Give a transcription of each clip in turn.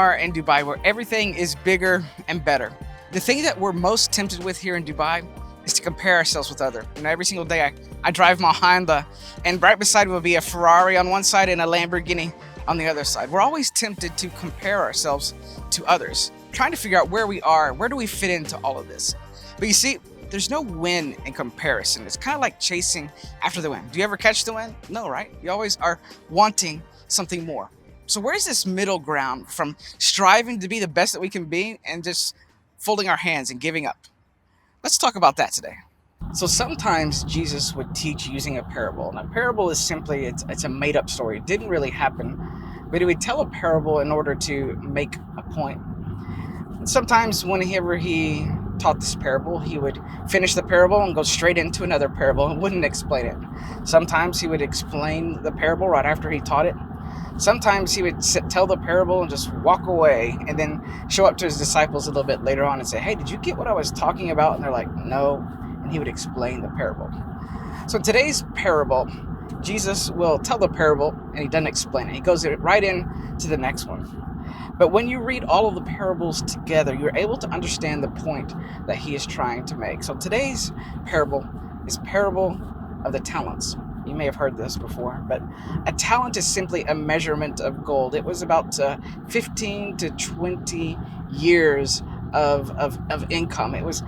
are in Dubai, where everything is bigger and better. The thing that we're most tempted with here in Dubai is to compare ourselves with others. Every single day I drive my Honda, and right beside will be a Ferrari on one side and a Lamborghini on the other side. We're always tempted to compare ourselves to others, trying to figure out where we are, where do we fit into all of this. But you see, there's no win in comparison. It's kind of like chasing after the wind. Do you ever catch the wind? No, right? You always are wanting something more. So where's this middle ground from striving to be the best that we can be and just folding our hands and giving up? Let's talk about that today. So sometimes Jesus would teach using a parable. And a parable is simply, it's a made up story. It didn't really happen, but he would tell a parable in order to make a point. And sometimes whenever he taught this parable, he would finish the parable and go straight into another parable and wouldn't explain it. Sometimes he would explain the parable right after he taught it. Sometimes he would tell the parable and just walk away and then show up to his disciples a little bit later on and say, hey, did you get what I was talking about? And they're like, no. And he would explain the parable. So in today's parable, Jesus will tell the parable and he doesn't explain it. He goes right into the next one. But when you read all of the parables together, you're able to understand the point that he is trying to make. So today's parable is parable of the talents. You may have heard this before, but a talent is simply a measurement of gold. It was about 15 to 20 years of income. It was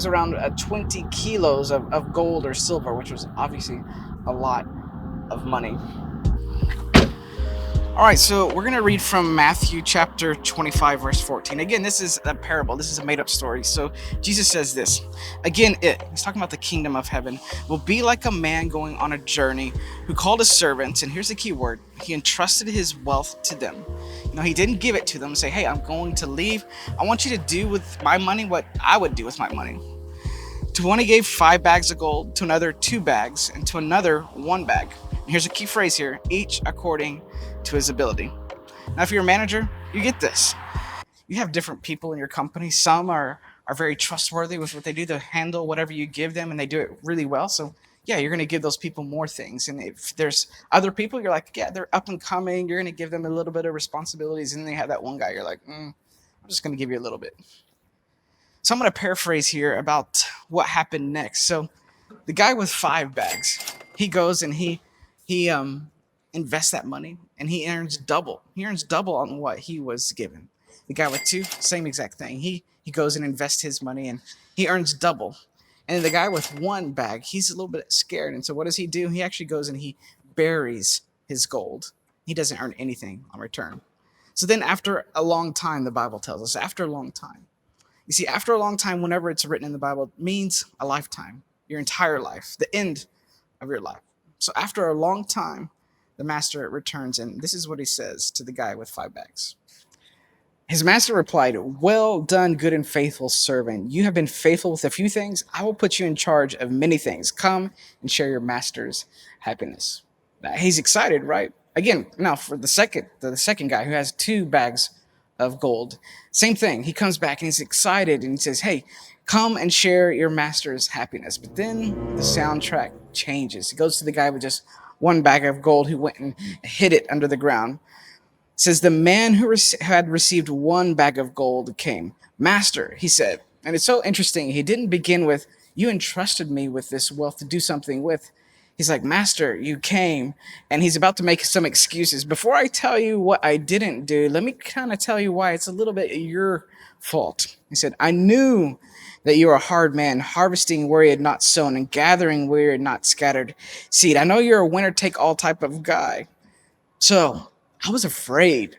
around 20 kilos of gold or silver, which was obviously a lot of money. All right, so we're going to read from Matthew chapter 25, verse 14. Again, this is a parable. This is a made-up story. So Jesus says this. Again, he's talking about the kingdom of heaven, will be like a man going on a journey who called his servants, and here's the key word, he entrusted his wealth to them. He didn't give it to them and say, hey, I'm going to leave. I want you to do with my money what I would do with my money. To one he gave 5 bags of gold, to another 2 bags, and to another 1 bag. And here's a key phrase here, each according to his ability. Now, if you're a manager, you get this. You have different people in your company. Some are very trustworthy with what they do to handle whatever you give them, and they do it really well. So yeah, you're going to give those people more things. And if there's other people, you're like, yeah, they're up and coming. You're going to give them a little bit of responsibilities. And then they have that one guy, you're like, I'm just going to give you a little bit. So I'm going to paraphrase here about what happened next. So the guy with 5 bags, he goes and he invests that money and he earns double. He earns double on what he was given. The guy with 2, same exact thing. He goes and invests his money and he earns double. And the guy with 1 bag, he's a little bit scared. And so what does he do? He actually goes and he buries his gold. He doesn't earn anything on return. So then after a long time, the Bible tells us, after a long time. You see, after a long time, whenever it's written in the Bible, it means a lifetime, your entire life, the end of your life. So after a long time, the master returns, and this is what he says to the guy with 5 bags. His master replied, well done, good and faithful servant. You have been faithful with a few things. I will put you in charge of many things. Come and share your master's happiness. Now, he's excited, right? Again, now for the second guy who has 2 bags of gold, same thing. He comes back and he's excited and he says, hey, come and share your master's happiness. But then the soundtrack changes. He goes to the guy with just 1 bag of gold who went and hid it under the ground. It says the man who had received 1 bag of gold came. Master, he said. And it's so interesting. He didn't begin with, you entrusted me with this wealth to do something with. He's like, Master, you came, and he's about to make some excuses. Before I tell you what I didn't do, let me kind of tell you why it's a little bit your fault. He said, I knew that you are a hard man, harvesting where you had not sown and gathering where you had not scattered seed. I know you're a winner-take-all type of guy. So I was afraid.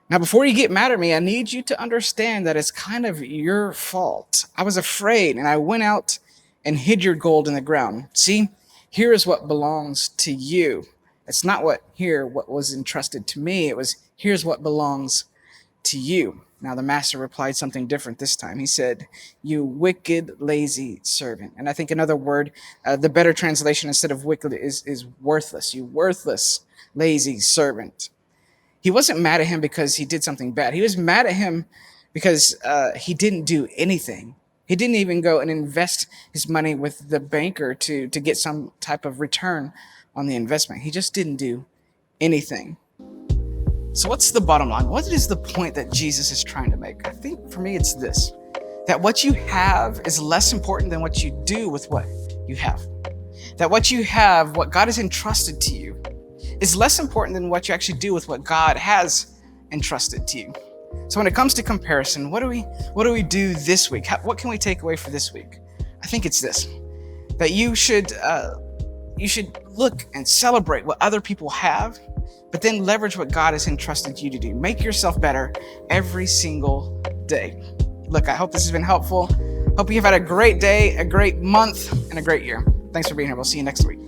Now, before you get mad at me, I need you to understand that it's kind of your fault. I was afraid, and I went out and hid your gold in the ground. See? Here is what belongs to you. It's not what was entrusted to me. It was, here's what belongs to you. Now the master replied something different this time. He said, you wicked, lazy servant. And I think another word, the better translation instead of wicked is worthless. You worthless, lazy servant. He wasn't mad at him because he did something bad. He was mad at him because he didn't do anything. He didn't even go and invest his money with the banker to get some type of return on the investment. He just didn't do anything. So what's the bottom line? What is the point that Jesus is trying to make? I think for me it's this, that what you have is less important than what you do with what you have. That what you have, what God has entrusted to you, is less important than what you actually do with what God has entrusted to you. So when it comes to comparison, what do we do this week? What can we take away for this week? I think it's this, that you should look and celebrate what other people have, but then leverage what God has entrusted you to do. Make yourself better every single day. Look, I hope this has been helpful. Hope you've had a great day, a great month, and a great year. Thanks for being here. We'll see you next week.